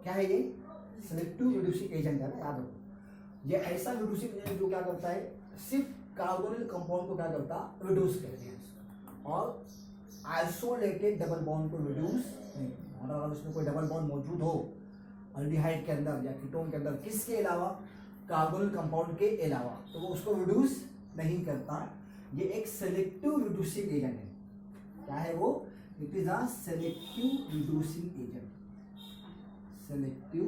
क्या है ये? सेलेक्टिव रिड्यूसिंग एजेंट है ना, याद रखो। ये ऐसा रिड्यूसिंग एजेंट जो क्या करता है, सिर्फ कार्बोनिल कंपाउंड को क्या करता है, रिड्यूस करते हैं, और आइसोलेटेड डबल बॉन्ड को रिड्यूस नहीं करता। मतलब अगर उसमें कोई डबल बॉन्ड मौजूद हो अल्डिहाइड के अंदर या कीटोन के अंदर, किसके अलावा, कार्बोनिल कंपाउंड के अलावा, तो वो उसको रिड्यूस नहीं करता। ये एक सेलेक्टिव रिड्यूसिंग एजेंट है। क्या है वो? It is a selective reducing agent. Selective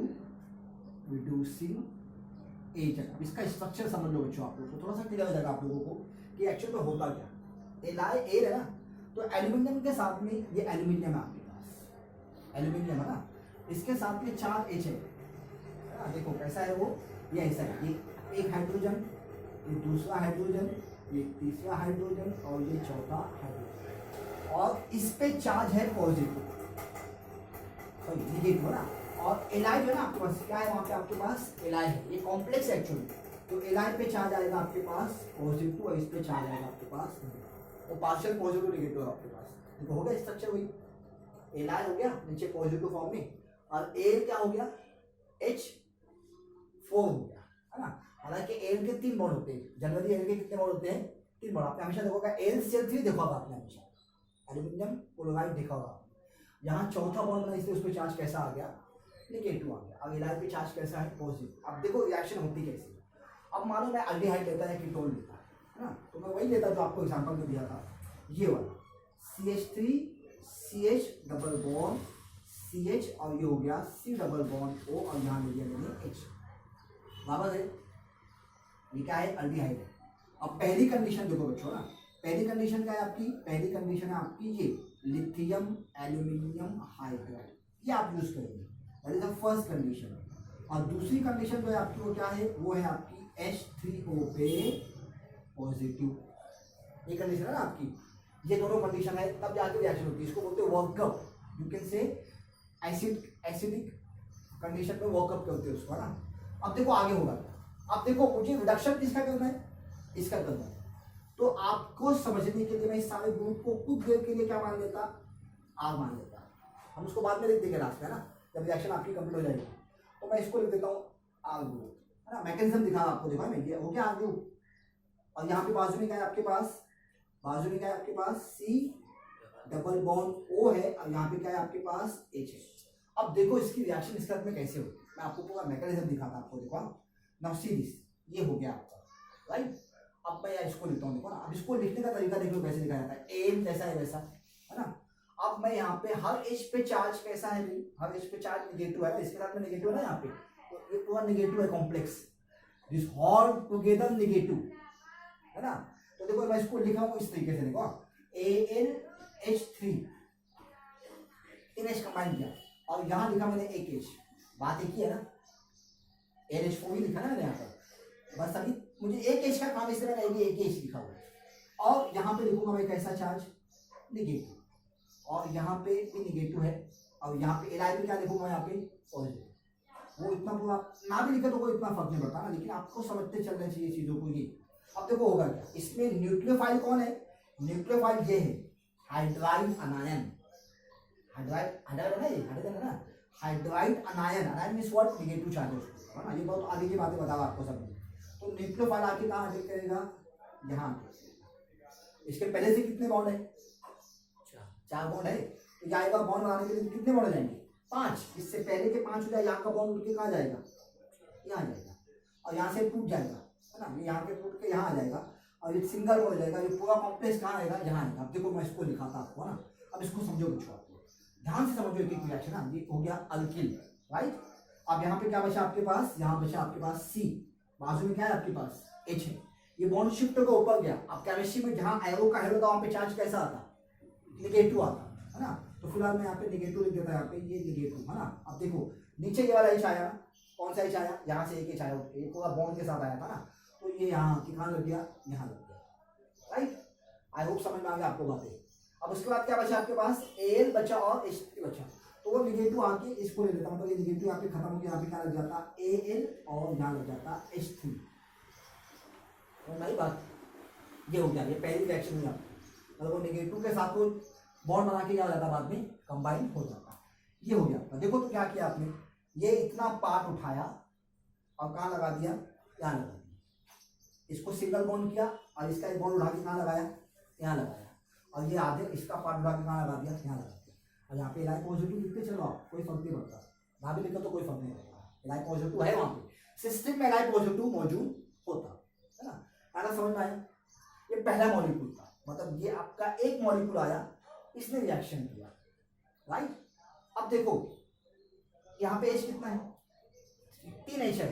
reducing agent. अब इसका स्ट्रक्चर समझ लो बच्चों, आप लोगों को थोड़ा सा क्लियर हो जाएगा आप लोगों को कि एक्चुअल में होता क्या। एल है ना, तो एल्यूमिनियम के साथ में ये एल्यूमिनियम है आपके पास, एल्यूमिनियम है ना, इसके साथ में 4 H है। देखो कैसा है वो, ये ऐसा है, ये एक हाइड्रोजन, ये दूसरा हाइड्रोजन, ये तीसरा हाइड्रोजन और ये चौथा हाइड्रोजन, और इस पे चार्ज है पॉजिटिव, सॉरी नेगेटिव है ना। और एलाइ जो है ना आपके पास, क्या है वहाँ पे आपके पास, एलाइ है, ये कॉम्प्लेक्स एक्चुअली, तो एलाइ पे चार्ज आएगा आपके पास पॉजिटिव और इस पे चार्ज आएगा आपके पास, तो पार्शियल पॉजिटिव नेगेटिव आपके पास। देखो हो गया स्ट्रक्चर, वही एलाइ हो गया नीचे पॉजिटिव फॉर्म में, और एल क्या हो गया, H4 हो गया, है ना। हालांकि एल के 3 बॉन्ड होते हैं, जनरली एल के कितने बॉन्ड होते हैं, 3 बॉन्ड। आपने हमेशा देखोगा Al3 देखा होगा आपने, हमेशा एल्यूमिनियम क्लोराइड देखा होगा। यहाँ चौथा बॉन्ड बना, इसलिए उस पर चार्ज कैसा आ गया, नेगेटिव आ गया। अब एलाइ पे चार्ज कैसा है, पॉजिटिव। अब देखो रिएक्शन होती कैसी। अब मानो मैं अल्डिहाइड लेता है, कीटोन लेता है ना, तो मैं वही लेता जो आपको एग्जांपल में दिया था, ये वाला CH3 CH double bond CH, और ये हो गया C डबल बॉन्ड O, और यहाँ ले लिया मैंने H। बराबर है, ये क्या है, अल्डिहाइड है। अब पहली कंडीशन देखो बच्चों ना, पहली कंडीशन क्या है आपकी, पहली कंडीशन है आपकी ये लिथियम एल्यूमिनियम हाइड्राइड, ये आप यूज करेंगे, that is the first condition. और दूसरी कंडीशन जो है आपकी वो क्या है, वो है आपकी H3O पे पॉजिटिव, ये कंडीशन है ना आपकी। ये दोनों कंडीशन है तब जाके रिएक्शन होती है, इसको बोलते हैं workup, you can say acidic condition में वर्कअप करते हैं उसको, है ना। अब देखो आगे होगा, अब देखो मुझे रिडक्शन किसका करना है, इसका करना है। तो आपको समझने के लिए मैं इस सारे ग्रुप को कुछ देर के लिए क्या मान लेता, आर मान लेता। हम उसको बाद में लिख देंगे लास्ट में, है ना, जब रिएक्शन आपकी कंप्लीट हो जाएगी। तो मैं इसको लिख देता हूँ आर ग्रुप, है ना। मैकेनिज्म दिखा आपको, देखा मैं, ये हो गया आर ग्रुप। और यहाँ पे बाजू में क्या है आपके पास, बाजू में क्या है आपके पास, C डबल बॉन्ड O है, और यहाँ पे क्या है आपके पास H है। अब देखो इसकी रिएक्शन इसके साथ में कैसे होगी, मैं आपको पूरा मैकेनिज्म दिखाता आपको, देखो नाउ सी दिस, ये हो गया आपका, राइट। अब मैं इसको लिखता हूँ, देखो ना, अब इसको लिखने का तरीका देख लो कैसे लिखा जाता है, एम जैसा है वैसा, है ना। अब मैं यहाँ पे हर H पे चार्ज कैसा है, हर H पे चार्ज नेगेटिव है, इसके साथ में नेगेटिव है ना यहाँ पे, तो ये पूरा नेगेटिव है complex, this all together negative, है ना। तो देखो मैं इसको लिखा हूँ इस तरीके से, देखो AlH3 तीन H कंबाइन किया, और यहाँ लिखा मैंने एक H, बात एक ही है ना, NH4 ही लिखा ना मैंने यहाँ पर, बस अभी मुझे एक H का काम इसलिए मैंने एक H लिखा हुआ है। और यहाँ पे लिखूंगा मैं कैसा चार्ज, नेगेटिव, और यहाँ पे भी नेगेटिव है, और यहाँ पे एलाइ पे क्या लिखूंगा, यहाँ पे पॉजिटिव। वो इतना पूरा ना भी लिखे तो कोई इतना फर्क नहीं पड़ता ना, लेकिन आपको समझते चलना चाहिए चीजों को ये। अब देखो होगा क्या, इसमें न्यूक्लियोफाइल कौन है, न्यूक्लियोफाइल ये है हाइड्राइड अनायन, हाइड्राइड है ना, ये हाइड्रोजन है ना, hydride अनायन, अनायन means what, negative charge है ना। ये बहुत आगे की बातें बताओ आपको सब। तो न्यूक्लियोफाइल आके कहाँ अटैक करेगा, यहाँ पे। इसके पहले से कितने बॉन्ड है, 4 बॉन्ड है, तो जाएगा बॉन्ड बनाने के लिए कितने बॉन्ड जाएंगे, 5। इससे पहले के 5 हो जाए, यहाँ का बॉन्ड उठ के कहाँ जाएगा, यहाँ जाएगा, और यहाँ से टूट जाएगा, है ना, ये यहाँ के टूट के यहाँ आ जाएगा, और ये सिंगल हो जाएगा, ये पूरा कॉम्प्लेक्स कहाँ आएगा, यहाँ आएगा। अब देखो मैं इसको लिखाता आपको, है ना। अब इसको समझो बच्चों, आपको ध्यान से समझो एक एक रिएक्शन ना। ये हो गया अल्किल, राइट। अब यहाँ पे क्या बचा आपके पास, यहाँ बचा आपके पास C, बाजू में क्या है आपके पास H है, ये बॉन्ड शिफ्ट होकर ऊपर गया। अब केमिस्ट्री में जहाँ एरो का हेलो था वहाँ पे चार्ज कैसा आता, नेगेटिव आता, है ना। तो फिलहाल मैं यहाँ पे नेगेटिव लिख देता है, यहाँ पे ये नेगेटिव, है ना। अब देखो नीचे ये वाला H आया, कौन सा H आया, यहाँ से एक H आया, ये पूरा बॉन्ड के साथ आया था ना, तो ये यहाँ कहाँ लग गया, यहाँ लग गया, राइट। आई होप समझ में आ गया आपको बातें। अब उसके बाद क्या बचा आपके पास, Al बचा और H3 बचा, तो वो नेगेटिव आके इसको ले लेता, मतलब ये नेगेटिव यहाँ पे खत्म हो गया, यहाँ पे क्या लग जाता Al, और यहाँ लग जाता H3, बात ये हो गया, ये पहली रिएक्शन हुई आपकी, मतलब वो नेगेटिव के साथ वो बॉन्ड बना के क्या हो जाता, बाद में कंबाइन हो जाता, ये हो गया। देखो तो क्या किया आपने, ये इतना पार्ट उठाया और कहाँ लगा दिया, यहाँ लगा दिया, इसको सिंगल बॉन्ड किया और इसका एक बॉन्ड उठा के कहाँ लगाया, यहाँ लगाया, और ये आधे इसका पार्ट उठा के कहाँ लगा दिया, यहाँ लगा दिया। और यहाँ पे इलाई पॉजिटिव लिखते चलो आप, कोई फर्क नहीं पड़ता, ना भी लिखो तो कोई फर्क नहीं पड़ता, इलाई पॉजिटिव है वहाँ पे, सिस्टम में इलाई पॉजिटिव मौजूद होता है ना। आना समझ में आया। ये पहला मॉलिक्यूल था, मतलब ये आपका एक मॉलिक्यूल आया, इसने रिएक्शन किया, राइट। अब देखो यहाँ पे एच कितना है, 3 एच है,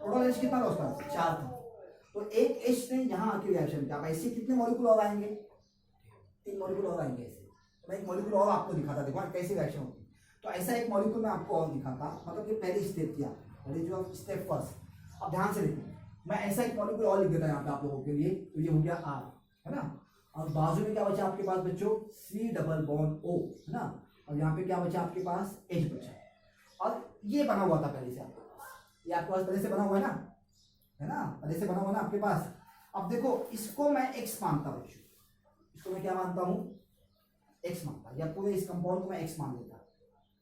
टोटल एच कितना था उसका, 4 था। तो एक एच ने यहाँ आके रिएक्शन किया। ऐसे कितने मॉलिक्यूल और आएंगे, 3 मॉलिक्यूल और आएंगे ऐसे। तो मैं एक मॉलिक्यूल और आपको दिखाता, देखो कैसे रिएक्शन होती है। तो ऐसा एक मॉलिक्यूल मैं आपको और दिखाता, मतलब ये पहली स्टेप किया, पहले जो स्टेप फर्स्ट। अब ध्यान से देखो, मैं ऐसा एक मॉलिक्यूल और लिख देता यहाँ पे आप लोगों के लिए। तो ये हो गया आर, है ना, और बाजू में क्या बचा आपके पास बच्चों, सी डबल बॉन्ड ओ, है ना, और यहाँ पे क्या बचा आपके पास, एच बचा। और ये बना हुआ था पहले से आपके पास, ये आपके पास पहले से बना हुआ है ना, पहले से बना हुआ ना आपके पास। अब देखो इसको मैं एक्स मानता हूँ बच्चों, इसको मैं क्या मानता हूँ, एक्स मानता, या पूरे इस कंपाउंड को मैं एक्स मान लेता।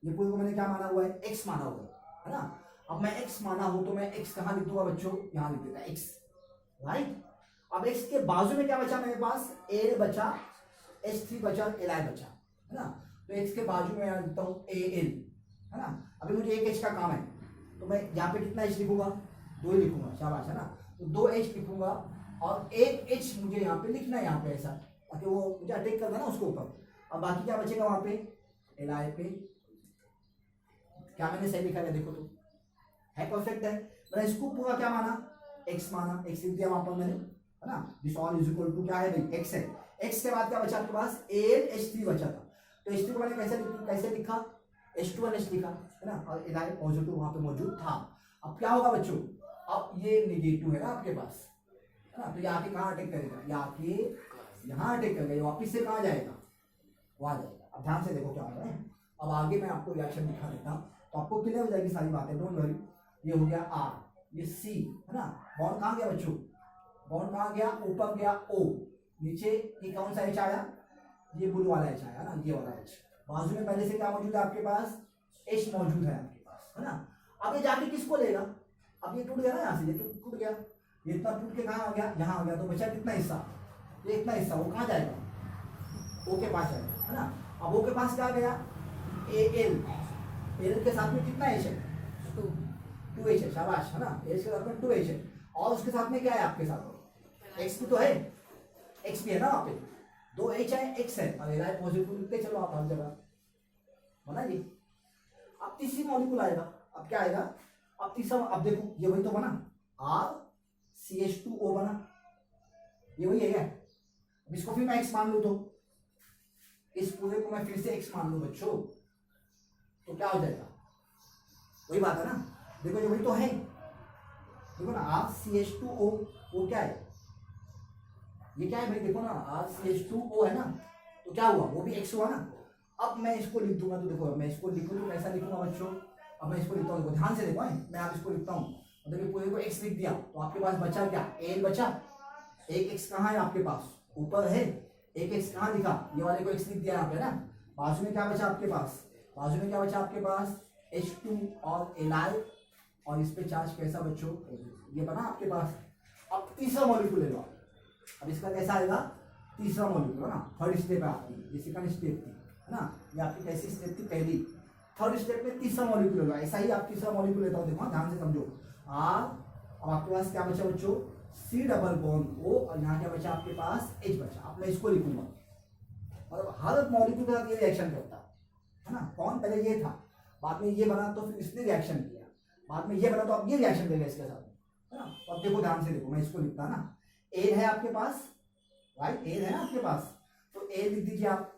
ये पूरे को मैंने क्या माना हुआ है, एक्स माना हुआ है ना। अब मैं एक्स माना हूं तो मैं एक्स कहाँ लिख दूंगा बच्चों, यहाँ लिख देता एक्स, राइट। अब एक्स के बाजू में क्या बचा मेरे पास, एल बचा, H3 बचा, Li बचा, है ना। तो एक्स के बाजू में लिखता हूँ Al, है ना। अभी मुझे एक एच का काम है, तो मैं यहाँ पे कितना एच लिखूंगा, 2 ही लिखूंगा, शाबाश, है ना। तो 2 एच लिखूंगा और एक एच मुझे यहाँ पे लिखना है, यहाँ पे ऐसा, ताकि वो मुझे अटैक करना ना उसके ऊपर। अब बाकी क्या बचेगा वहां पे, Li पे, क्या मैंने सही लिखा है देखो तो, है परफेक्ट है। मैंने इसको पूरा क्या माना, x माना, x लिख दिया वहां पर मैंने, है ना। This all is equal to क्या है भाई, x है। x के बाद क्या बचा आपके पास, AlH3 बचा था। तो H3 को मैंने कैसे लिखा, H2NH लिखा, है ना, और इलाई पॉजिटिव वहां पे मौजूद था। अब क्या होगा बच्चों, अब ये नेगेटिव है ना आपके पास, है ना, तो ये आके कहाँ अटैक करेगा, ये आके यहाँ अटैक करेगा, ये वापिस से कहाँ जाएगा, वहां जाएगा। अब ध्यान से देखो क्या होगा है। अब आगे मैं आपको रिएक्शन दिखा देता हूँ, तो आपको क्लियर हो जाएगी सारी बातें, डोंट वरी। ये हो गया आर, ये सी, है ना, बॉन्ड कहाँ गया बच्चों, बॉन्ड कहाँ गया, ऊपर गया ओ, नीचे ये कौन सा एच आया, ये ब्लू वाला एच आया ना, ये वाला एच। बाजू में पहले से क्या मौजूद है आपके पास, एच मौजूद है आपके पास, है ना। अब ये जाके किसको लेगा, अब ये टूट गया ना यहाँ से, ये टूट गया, ये इतना टूट के कहाँ आ गया, यहाँ आ गया। तो बचा कितना हिस्सा, ये इतना हिस्सा, वो कहाँ जाएगा, ओ के पास जाएगा, है ना। अब ओ के पास क्या गया, एल के साथ में कितना एच है, 2 एच है, शाबाश, है ना। एच के साथ में 2 एच है, और उसके साथ में क्या है आपके साथ, एक्स भी तो है, एक्स भी है ना वहाँ पे, 2 एच है, एक्स है, और एल पॉजिटिव लिखते चलो आप हर जगह, बना जी। अब तीसरी मॉलिक्यूल आएगा, अब क्या आएगा, अब तीसरा, अब देखो ये वही तो बना, RCH2O बना, ये वही है क्या। अब इसको फिर मैं एक्स मान लू, तो इस पूरे को मैं फिर से एक्स मान लू बच्चों, तो क्या हो जाएगा, वही बात है ना। देखो ये वही तो है, देखो ना, RCH2O, वो क्या है, ये क्या है भाई, देखो ना, RCH2O है ना, तो क्या हुआ, वो भी एक्स हुआ ना। अब मैं इसको लिख दूंगा, तो देखो मैं इसको लिखूँ तो कैसा लिखूंगा बच्चों, अब मैं इसको लिखता हूँ, देखो ध्यान से देखो, मैं आप इसको लिखता हूँ, मतलब ये पूरे को एक्स लिख दिया, तो आपके पास बचा क्या, एल बचा, एक एक्स कहाँ है आपके पास, ऊपर है, एक एक्स कहाँ लिखा, ये वाले को एक्स लिख दिया यहाँ पे ना। बाजू में क्या बचा आपके पास, बाजू में क्या बचा आपके पास, H2 और Li, और इस पे चार्ज कैसा बच्चों, ये बना आपके पास। अब तीसरा मॉलिक्यूल ले लो, अब इसका कैसा आएगा, तीसरा मॉलिक्यूल, है ना, थर्ड स्टेप है आपकी, ये सेकंड स्टेप थी, है ना, ये आपकी कैसी स्टेप थी, पहली। थर्ड स्टेप में तीसरा मॉलिक्यूल ले लो, ऐसा ही आप तीसरा मॉलिक्यूल लेता हूँ, देखो ध्यान से समझो, आर, अब आपके पास क्या बचा बच्चों, C डबल बॉन्ड O, और यहाँ क्या बचा आपके पास, H बचा। अब मैं इसको लिखूंगा, मतलब हर मॉलिक्यूल के साथ ये रिएक्शन करता है ना। कौन, पहले ये था, बाद में ये बना, तो फिर इसने रिएक्शन किया, बाद में ये बना, तो अब ये रिएक्शन देगा इसके साथ, है ना। तो अब देखो ध्यान से देखो, मैं इसको लिखता ना, एल है आपके पास, राइट, एल है ना आपके पास, तो एल लिख दीजिए आप।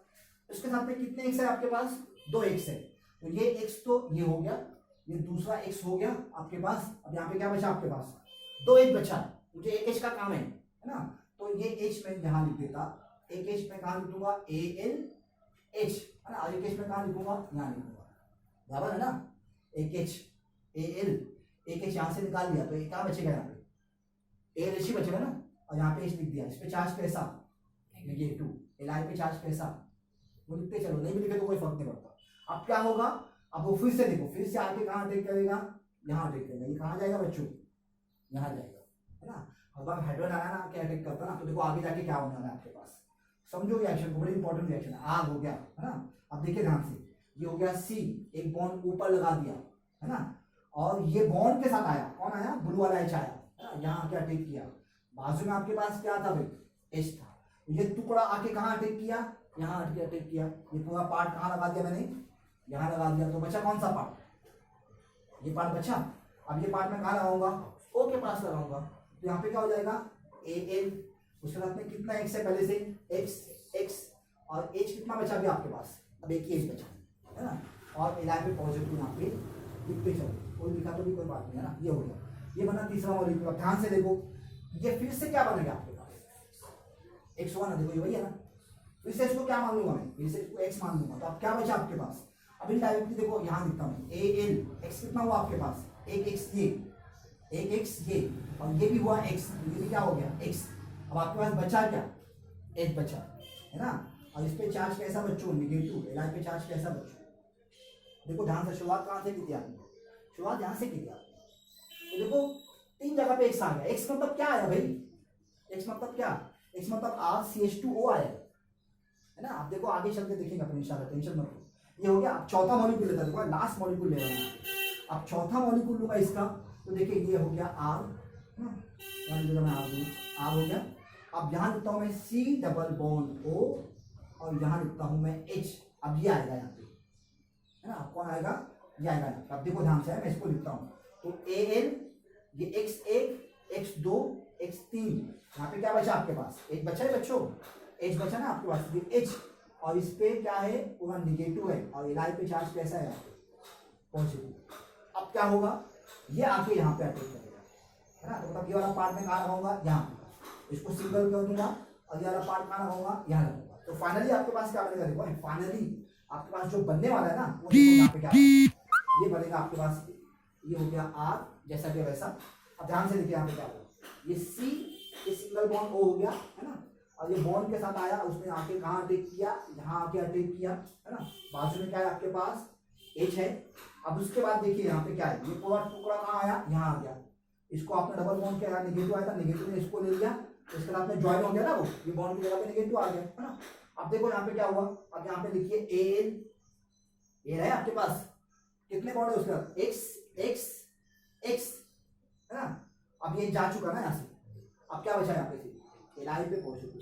उसके साथ में कितने एक्स है आपके पास, 2 एक्स है, तो ये एक्स तो ये हो गया, ये दूसरा एक्स हो गया आपके पास। अब यहाँ पे क्या बचा आपके पास, 2 एच बचा, मुझे एक एच का काम है ना, तो ये एच मैं यहाँ लिख देता, एक एच में कहाँ लिखूंगा, AlH, है ना, और एक एच में कहाँ लिखूंगा, यहाँ लिखूंगा, बराबर है ना। एक एच Al, एक एच यहाँ से निकाल दिया, तो ये क्या बचेगा यहाँ पे, AlH ही बचेगा ना, और यहाँ पे एच लिख दिया। इस पे चार्ज कैसा, नेगेटिव, Li पे चार्ज कैसा, वो लिखते चलो, नहीं भी लिखे तो कोई फर्क नहीं पड़ता। अब क्या होगा, अब वो फिर से देखो, फिर से आके कहाँ अटैक करेगा, यहाँ अटैक करेगा। ये कहाँ जाएगा बच्चों, यहाँ जाएगा, है ना। अब आप हाइड्रोजन आया ना क्या अटैक करता ना, तो देखो आगे जाके क्या होने वाला है आपके पास, समझो रिएक्शन को, बड़ी इंपॉर्टेंट रिएक्शन है। आग हो गया, है ना। अब देखिए ध्यान से, ये हो गया सी, एक बॉन्ड ऊपर लगा दिया, है ना, और ये बॉन्ड के साथ आया, कौन आया, ब्लू वाला एच आया, है ना, यहाँ आके अटैक किया। बाजू में आपके पास क्या था भाई, एच था। ये टुकड़ा आके कहाँ अटैक किया, यहाँ आके अटैक किया। ये पूरा पार्ट कहाँ लगा दिया मैंने, यहाँ लगा दिया। तो बचा कौन सा पार्ट, ये पार्ट बचा। अब ये पार्ट मैं कहाँ लगाऊंगा, ओ के पास लगाऊंगा। तो यहाँ पे क्या हो जाएगा, ए एल, उसके साथ में कितना एक्स है पहले से, एक्स एक्स, और एच कितना बचा भी आपके पास, अब एक ही एच बचा, है ना। और एल पे पॉजिटिव यहाँ पे लिखते चलो, कोई लिखा तो भी कोई बात नहीं, है ना। ये हो गया, ये बना तीसरा मॉलिक्यूल। ध्यान से देखो, ये फिर से क्या बनेगा आपके पास, एक्स हुआ ना, देखो ये वही है ना। फिर से इसको क्या मान लूंगा मैं, फिर से इसको एक्स मान लूंगा। तो अब क्या बचा आपके पास, अभी डायरेक्टली देखो यहाँ लिखता हूँ, ए एल, एक्स कितना हुआ आपके पास, एक एक्स ये, एक एक्स ये, और ये भी हुआ एक्स, ये भी क्या हो गया एक्स। अब आपके पास बचा क्या, एच बचा, है ना। और इस पे चार्ज कैसा बच्चों, निगेटिव। एल पे चार्ज कैसा बच्चों, देखो ध्यान से, शुरुआत कहाँ से की थी आपने, शुरुआत यहाँ से की थी आपने। तो देखो 3 जगह पे एक्स आ गया। एक्स मतलब क्या आया भाई, एक्स मतलब क्या, एक्स मतलब RCH2O आया, है ना। आप देखो आगे चल के देखेंगे अपने इंशाल्लाह, टेंशन मत लो। ये हो गया। अब चौथा मॉलिक्यूल लेता, देखो लास्ट मॉलिक्यूल ले रहा हूं। अब चौथा मॉलिक्यूल लूंगा इसका, तो देखिए ये हो गया आर, है ना, मैं आर दूं, आर हो गया। अब यहाँ लिखता हूँ मैं C डबल बॉन्ड O, और यहाँ लिखता हूँ मैं H। अब ये आएगा यहाँ पे, है ना, कौन आएगा, ये आएगा। अब देखो ध्यान से, मैं इसको लिखता हूँ, तो AL, ये x1, x2, x3, यहाँ पे क्या बचा आपके पास, एक बचा है बच्चों, H बचा ना आपके पास, ये H, और इस पे क्या है, पूरा निगेटिव है, और एल पे चार्ज कैसा है, पॉजिटिव। अब क्या होगा, ये आके यहाँ पे अटैक करेगा, है ना। तो मतलब ये वाला पार्ट में कहाँ लगाऊंगा, यहाँ, इसको सिंगल कर दूंगा, और ये वाला पार्ट कहाँ लगाऊंगा, यहाँ लगाऊंगा। तो फाइनली आपके पास क्या बनेगा, देखो फाइनली आपके पास जो बनने वाला है ना, वो देखो यहाँ पे क्या बनेगा। ये बनेगा आपके पास, ये हो गया आर जैसा कि वैसा। अब ध्यान से देखिए यहाँ पे क्या होगा, ये सी, ये सिंगल बॉन्ड ओ हो गया, है ना, और ये बॉन्ड के साथ आया, उसने आके कहाँ अटैक किया, यहाँ आके अटैक किया, है ना। बाजू में क्या है आपके पास, एच है। अब उसके बाद देखिए यहाँ पे क्या है, ये पूरा टुकड़ा कहाँ आया, यहाँ आ गया। इसको आपने डबल बॉन्ड किया, निगेटिव आया था, निगेटिव ने इसको ले लिया, तो इसके साथ में ज्वाइन हो गया ना, वो ये बॉन्ड की जगह पे निगेटिव आ गया, है ना। अब देखो यहाँ पे क्या हुआ, अब यहाँ पे लिखिए एल, एल है आपके पास, कितने बॉन्ड है उसके बाद, एक्स एक्स एक्स, है ना। अब ये जा चुका ना यहाँ से, अब क्या बचा यहाँ पे, एल पे पॉजिटिव,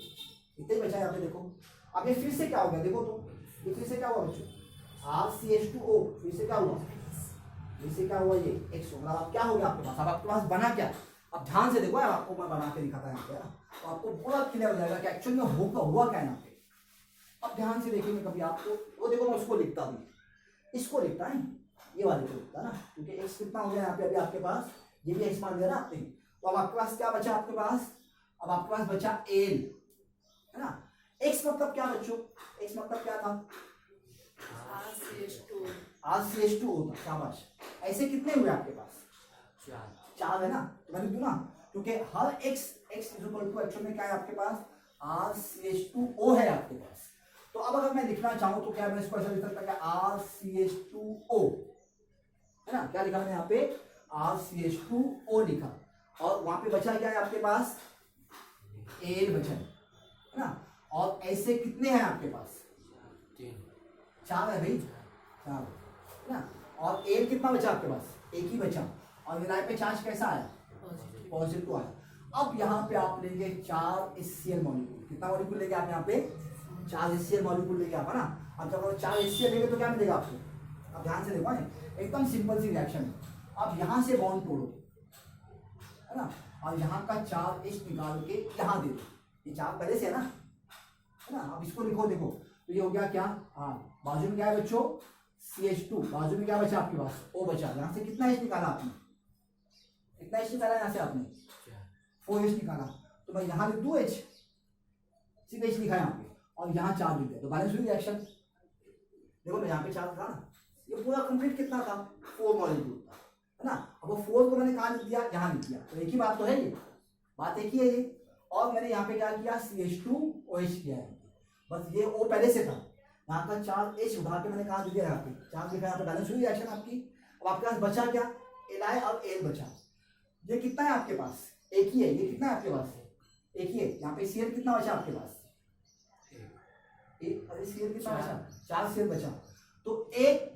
इतने बचा यहाँ पे। देखो अब ये फिर से क्या हो गया, देखो तो ये फिर से क्या हुआ बच्चों, RCH2O, फिर से क्या हुआ, फिर से क्या हुआ, ये एक्स होगा। अब क्या हो गया आपके पास, अब आपके पास बना क्या। अब ध्यान से देखो, आपको मैं बना के दिखाता है यहाँ पे, तो आपको पूरा क्लियर हो जाएगा कि एक्चुअली में हुआ क्या यहाँ पे। अब ध्यान से देखेंगे कभी आपको, वो देखो मैं उसको लिखता हूँ, इसको लिखता है, ये वाले को लिखता है ना, क्योंकि एक्स कितना हो गया यहाँ पे अभी आपके पास, ये भी एक्स मान लिया ना आपने। तो अब आपके पास क्या बचा आपके पास, अब आपके पास बचा एल, है ना। एक्स मतलब क्या बच्चों, एक्स मतलब क्या था, RCH2O था, शाबाश। ऐसे कितने हुए आपके पास, 4 है ना। तो मैंने क्यों ना, क्योंकि हर एक्स एक्चुअल में क्या है आपके पास, RCH2O है आपके पास। तो अब अगर मैं लिखना चाहूं तो क्या मैं इसको ऐसा लिख सकता है, RCH2O, है ना। क्या लिखा मैंने यहाँ पे, RCH2O लिखा, और वहां पे बचा क्या है आपके पास, एल बचा, है ना। और ऐसे कितने हैं आपके पास, 4 है भाई, 4, है ना। और एल कितना बचा आपके पास, एक ही बचा, और विनाय पे चार्ज कैसा आया, पॉजिटिव आया। अब यहाँ पे आप लेंगे 4 HCl मॉलिक्यूल, कितना मॉलिक्यूल लेंगे आप यहाँ पे, 4 HCl मॉलिक्यूल लेंगे आप, है ना। अब जब 4 HCl लेंगे तो क्या मिलेगा आपको, अब ध्यान से देखो, एकदम सिंपल सी रिएक्शन है। अब यहाँ से बॉन्ड तोड़ो, है ना, और यहाँ का 4H निकाल के यहाँ दे दो, ये 4 पहले से है ना, है ना। अब इसको लिखो, देखो तो ये हो गया क्या, हाँ, बाजू में क्या है बच्चों, CH2, बाजू में क्या बचा आपके पास, O बचा। यहाँ से कितना H निकाला आपने, कितना H निकाला यहाँ से आपने, 4H निकाला। तो मैं यहाँ लिख दूँ H, सीधे H लिखा यहाँ पे, और यहाँ 4 लिख दिया, तो बैलेंस हुई रिएक्शन। देखो ना यहाँ पे 4 था ना, ये पूरा कंप्लीट कितना था, 4 मॉलिक्यूल था, है ना। अब वो 4 को मैंने कहाँ लिख दिया, यहाँ लिख दिया, तो एक ही बात तो है, ये बात एक ही है ये। और मैंने यहाँ पे क्या किया, CH2OH किया है, बस ये O पहले से था, यहाँ का चार्ज एच उठा के मैंने कहा दिया, यहाँ पे चार्ज दिखा, यहाँ पे बैलेंस हुई रिएक्शन आपकी। अब आपके पास बचा क्या, Li और L बचा। ये कितना है आपके पास, एक ही है, ये कितना है आपके पास, एक ही है। यहाँ पे Cl कितना बचा आपके पास, अरे Cl कितना बचा, 4 Cl बचा। तो एक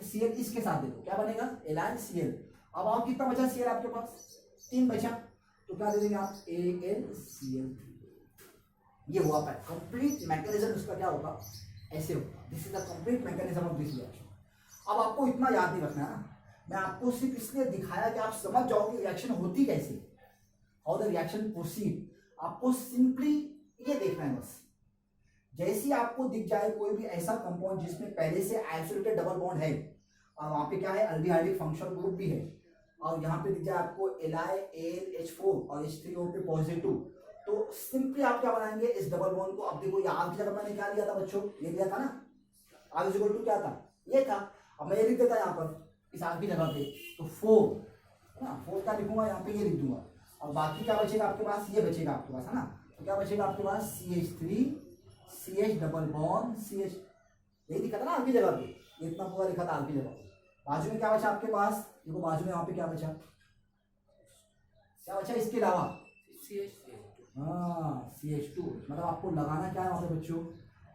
Cl इसके साथ देखो क्या बनेगा, LiCl। अब आप कितना बचा Cl आपके पास, 3 बचा, तो क्या दे देंगे आप, AlCl। ये हुआ पाए कंप्लीट मैकेनिज्म इसका क्या होगा, ऐसे होगा। This is the complete mechanism of this reaction. अब आपको इतना याद नहीं रखना है ना, मैं आपको सिर्फ इसलिए दिखाया कि आप समझ जाओ कि रिएक्शन होती कैसे, हाउ द रिएक्शन प्रोसीड। आपको सिंपली ये देखना है बस। जैसे ही आपको दिख जाए कोई भी ऐसा कंपाउंड जिसमें पहले से आइसोलेटेड डबल बॉन्ड है और वहां पे क्या है, अल्डिहाइडिक फंक्शनल ग्रुप भी है, और यहाँ पे दिख जाए आपको LiAlH4 और H3O पे पॉजिटिव, तो सिंपली आप क्या बनाएंगे, इस डबल बॉन्ड को। अब देखो यहाँ की जगह मैंने क्या लिया था बच्चों, ये लिया था ना, R इक्वल टू क्या था, ये था। अब मैं ये लिख देता यहाँ पर इस R की जगह पे, तो 4 है ना, 4 क्या लिखूंगा यहाँ पे, ये लिख दूंगा। और बाकी क्या बचेगा आपके पास, ये बचेगा आपके पास है ना, तो क्या बचेगा आपके पास, CH3 CH double bond CH, यही लिखा था ना R की जगह पे, ये इतना पूरा लिखा था R की जगह पे। बाजू में क्या बचा आपके पास, देखो बाजू में यहाँ पे क्या बचा, क्या बचा इसके अलावा, हाँ CH2। मतलब आपको लगाना क्या है वहाँ पे बच्चों,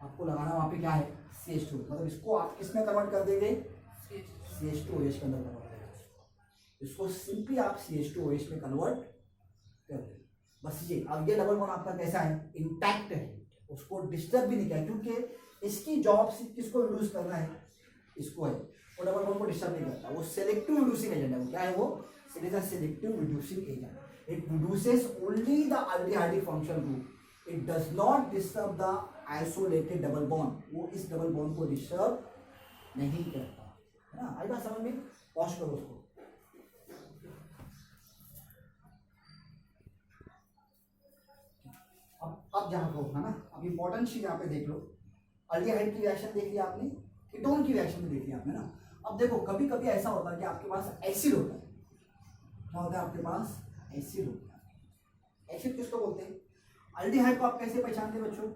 आपको लगाना वहाँ पे क्या है, CH2। मतलब इसको आप किसमें कन्वर्ट कर देंगे, CH2OH के अंदर कन्वर्ट करेंगे। इसको सिंपली आप CH2OH में कन्वर्ट कर देंगे, बस ये। अब ये डबल बॉन्ड आपका कैसा है, इंटैक्ट है, उसको डिस्टर्ब भी नहीं किया, क्योंकि इसकी जॉब किसको रिड्यूस करना है, इसको है। वो डबल बॉन्ड को डिस्टर्ब नहीं करता, वो सेलेक्टिव रिड्यूसिंग एजेंट है। वो क्या है, वो it is a selective reducing agent. It reduces only the aldehydic function group. It does not disturb the isolated double bond. वो इस डबल बॉन्ड को डिस्टर्ब नहीं करता है ना। आई बात समझ में, पॉज करो उसको। अब जहाँ को है ना, अब इम्पोर्टेंट चीज यहाँ पे देख लो। अल्डिहाइड की रिएक्शन देख लिया आपने, कीटोन की रिएक्शन भी देख लिया आपने ना। अब देखो कभी कभी ऐसा होता है कि आपके पास एसिड होता है, क्या होता है आपके पास, एसिड होता है। एसिड किसको बोलते हैं, अल्डिहाइड को आप कैसे पहचानते हैं बच्चों,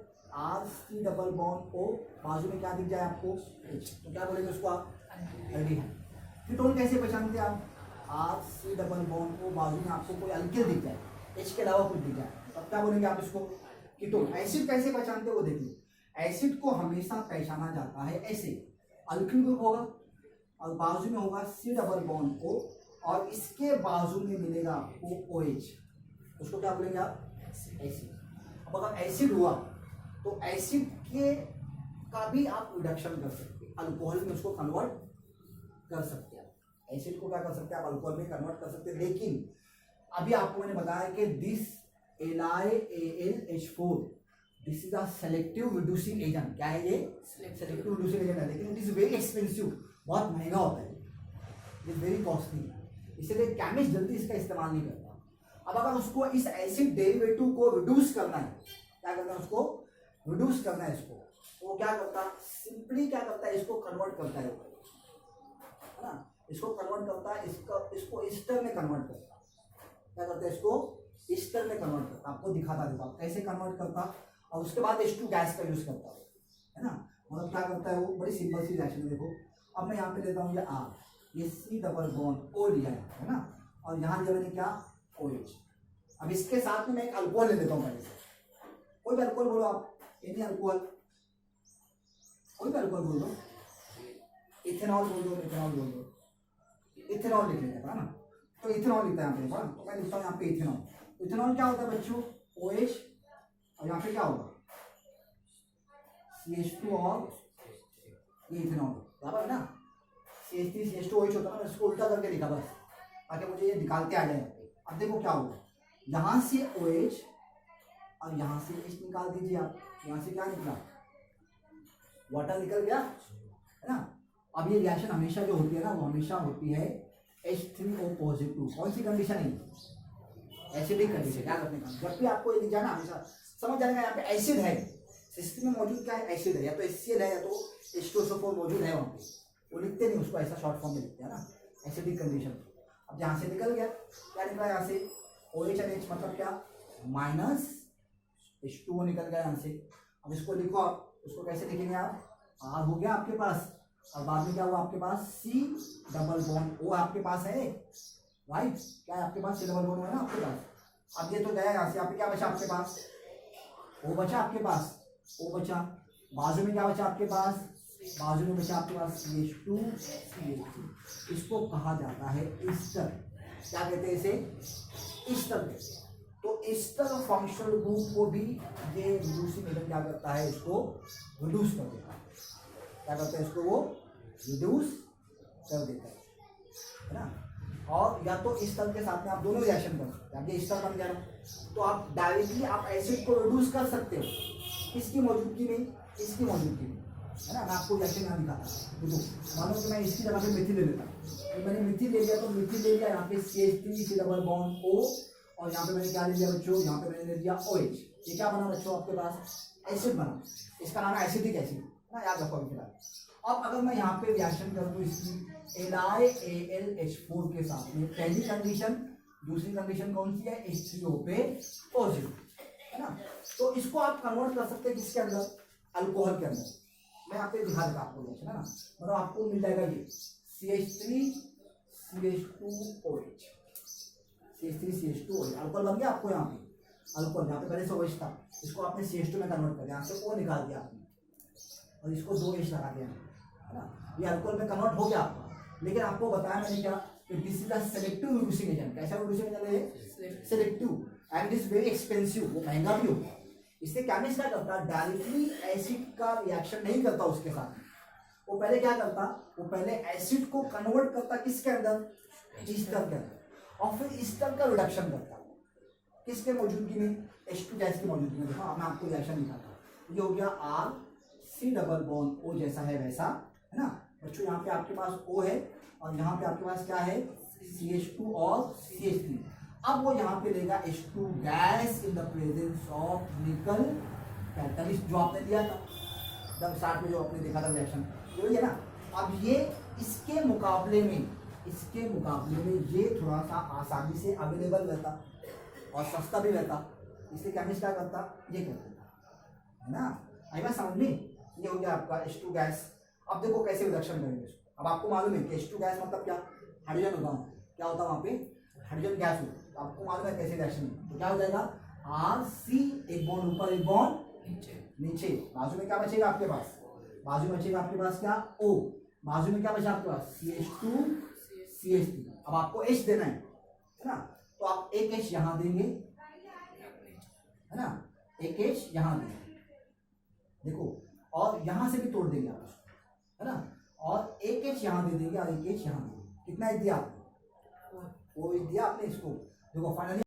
RC डबल बॉन्ड O, बाजू में क्या दिख जाए आपको H, तो क्या बोलेंगे उसको आप, अल्डिहाइड। कीटोन कैसे पहचानते हैं आप, RC डबल बॉन्ड O, बाजू में आपको कोई अल्किल दिख जाए, H के अलावा कुछ दिख जाए, तब क्या बोलेंगे आप इसको, कीटोन। एसिड कैसे पहचानते हैं वो देखिए, एसिड को हमेशा पहचाना जाता है ऐसे, अल्किल ग्रुप होगा और बाजू में होगा C डबल बॉन्ड O, और इसके बाजू में मिलेगा आपको OH, उसको क्या बोलेंगे आप, एसिड। अब अगर एसिड हुआ तो एसिड के का भी आप रिडक्शन कर सकते हैं, अल्कोहल में उसको कन्वर्ट कर सकते हैं। एसिड को क्या कर सकते हैं आप, अल्कोहल में कन्वर्ट कर सकते हैं। लेकिन अभी आपको मैंने बताया कि this LiAlH4 this is a selective reducing agent. क्या है ये, सेलेक्टिव रिड्यूसिंग एजेंट है, लेकिन इट इज वेरी एक्सपेंसिव, बहुत महंगा होता है, इट इज वेरी कॉस्टली, इसलिए केमिस्ट जल्दी इसका इस्तेमाल नहीं करता। अब अगर उसको इस एसिड डेरिवेटिव को रिड्यूस करना है, क्या करना है, उसको रिड्यूस करना है इसको, तो वो क्या करता है, सिंपली क्या करता है, इसको कन्वर्ट करता है ना, इसको कन्वर्ट करता है, इसको ईस्टर में कन्वर्ट करता है। क्या करता है, इसको ईस्टर में कन्वर्ट करता है। आपको दिखाता देखो आप कैसे कन्वर्ट करता, और उसके बाद H2 गैस का यूज करता है ना। मतलब क्या करता है वो, बड़ी सिंपल सी रिएक्शन। देखो अब मैं यहाँ पे लेता हूँ ये R, ये C डबल बॉन्ड O लिया है ना, और यहाँ लिया मैंने क्या, OH। अब इसके साथ में मैं एक अल्कोहल ले लेता हूँ पहले से, कोई भी अल्कोहल बोलो आप, एनी अल्कोहल, कोई भी अल्कोहल बोल दो, इथेनॉल बोल दो, इथेनॉल बोल दो, इथेनॉल लिख लेते हैं ना, तो इथेनॉल लिखता है यहाँ पे, तो मैं लिखता हूँ यहाँ पे इथेनॉल। इथेनॉल क्या होता है बच्चों, OH, और यहाँ पे क्या होगा, CH2 और ये इथेनॉल, बराबर है ना। CH3 CH2OH होता है ना, इसको उल्टा करके लिखा बस, ताकि मुझे ये निकालते आ जाए। अब देखो क्या होगा, यहाँ से OH और यहाँ से H निकाल दीजिए आप, यहाँ से क्या निकला, वाटर निकल गया है ना। अब ये रिएक्शन हमेशा जो होती है ना, वो हमेशा होती है H3O पॉजिटिव। कौन सी कंडीशन है, एसिडिक कंडीशन। क्या करने का, जब भी आपको ये दिख जाए ना, हमेशा समझ जाएगा यहाँ पे एसिड है, सिस्टम में मौजूद क्या है, एसिड है, या तो HCl है या तो H2SO4 मौजूद है वहाँ पे, वो लिखते नहीं उसको, ऐसा शॉर्ट फॉर्म में लिखते हैं ना, एसिडिक कंडीशन। अब यहाँ से निकल गया, क्या निकला यहाँ से, OH और H, मतलब क्या, माइनस H2O निकल गया यहाँ से। अब इसको लिखो आप, उसको कैसे लिखेंगे आप, R हो गया आपके पास, और बाद में क्या हुआ आपके पास, C डबल बॉन्ड O आपके पास है, राइट, क्या है आपके पास, C डबल बॉन्ड है ना आपके पास। अब ये तो गया यहाँ से, यहाँ पे क्या बचा आपके पास, O बचा आपके पास, O बचा, बाजू में क्या बचा आपके पास, बाजू में बचा आपके पास CH2 CH3। इसको कहा जाता है ईस्टर, क्या कहते हैं इसे, ईस्टर कहते हैं। तो ईस्टर फंक्शनल ग्रुप को भी ये रिड्यूसिंग एजेंट क्या करता है, इसको रिड्यूस कर देता है, क्या करता है इसको, वो रिड्यूस कर देता है ना। और या तो ईस्टर के साथ में आप दोनों रिएक्शन कर सकते हैं, ये ईस्टर बन गया ना, तो आप डायरेक्टली आप एसिड को रिड्यूस कर सकते हो, किसकी मौजूदगी में, इसकी मौजूदगी में, है ना। मैं आपको रिएक्शन यहाँ दिखाता हूँ, देखो मानो कि मैं इसकी जगह पे मिथिल ले लेता हूँ, तो मैंने मिथिल ले लिया, तो मिथिल ले लिया, यहाँ पे CH3 C double bond O, और यहाँ पे मैंने क्या ले लिया बच्चों, यहाँ पे मैंने ले लिया OH। ये क्या बना बच्चों आपके पास, एसिड बना, इसका नाम है एसिडिक एसिड ना, याद रखो अभी फिलहाल। अब अगर मैं यहाँ पे रिएक्शन कर दूँ इसकी NiAlH4 के साथ में, पहली कंडीशन, दूसरी कंडीशन कौन सी है, H3O पे पॉजिटिव, है ना। तो इसको आप कन्वर्ट कर सकते हैं किसके अंदर, अल्कोहल के अंदर। मैं यहाँ पे दिखा देता आपको रिएक्शन, है ना, मतलब आपको मिल जाएगा ये CH3 CH2OH, CH3 CH2OH, alcohol बन गया आपको यहाँ पे, अल्कोहल यहाँ पे पहले से OH था, इसको आपने CH2 में कन्वर्ट कर दिया, यहाँ से O निकाल दिया आपने, और इसको 2H लगा दिया, है ना, ये अल्कोहल में कन्वर्ट हो गया आपका। लेकिन आपको बताया मैंने क्या, this is a selective reducing agent. कैसा रिड्यूसिंग एजेंट है, selective, and it is very expensive, वो महंगा भी होता है। इससे केमिस्ट क्या करता है, डायरेक्टली एसिड का रिएक्शन नहीं करता उसके साथ, वो पहले क्या करता, वो पहले एसिड को कन्वर्ट करता किसके अंदर, ईस्टर के अंदर, और फिर ईस्टर का रिडक्शन करता, किसके मौजूदगी में, H2 गैस की मौजूदगी में। देखो मैं आपको रिएक्शन दिखाता हूँ, ये हो गया R C double bond O जैसा है वैसा, है ना बच्चों। यहाँ पे आपके पास O है, और यहाँ पे आपके पास क्या है, CH2 और CH3। अब वो यहाँ पे लेगा H2 gas in the presence of निकल कैटलिस्ट, जो आपने दिया था जब स्टार्ट में, जो आपने देखा था रिएक्शन, वही है ना। अब ये इसके मुकाबले में ये थोड़ा सा आसानी से अवेलेबल रहता और सस्ता भी रहता, इसलिए केमिस्ट क्या करता, ये कर देता, है ना। आई बात समझ में, ये हो गया आपका H2 गैस। अब देखो कैसे रिडक्शन करेंगे इसको। अब आपको मालूम है कि H2 गैस मतलब क्या, हाइड्रोजन होता है, क्या होता है वहाँ पे, हाइड्रोजन गैस होता है। तो आपको मालूम है कैसे रिएक्शन, तो क्या हो जाएगा, RC, एक बॉन्ड ऊपर एक बॉन्ड नीचे, बाजू में क्या बचेगा आपके पास, बाजू में बचेगा आपके पास क्या, O, बाजू में क्या बचा आपके पास, CH2 CH3। अब आपको H देना है ना, तो आप एक H यहाँ देंगे, है ना, एक H यहाँ देंगे, देखो, और यहां से भी तोड़ देंगे आप उसको, है ना, और एक H यहाँ दे देंगे और एक H यहाँ दे देंगे। कितना H दिया आपने, वो दिया आपने इसको, देखो फाइनली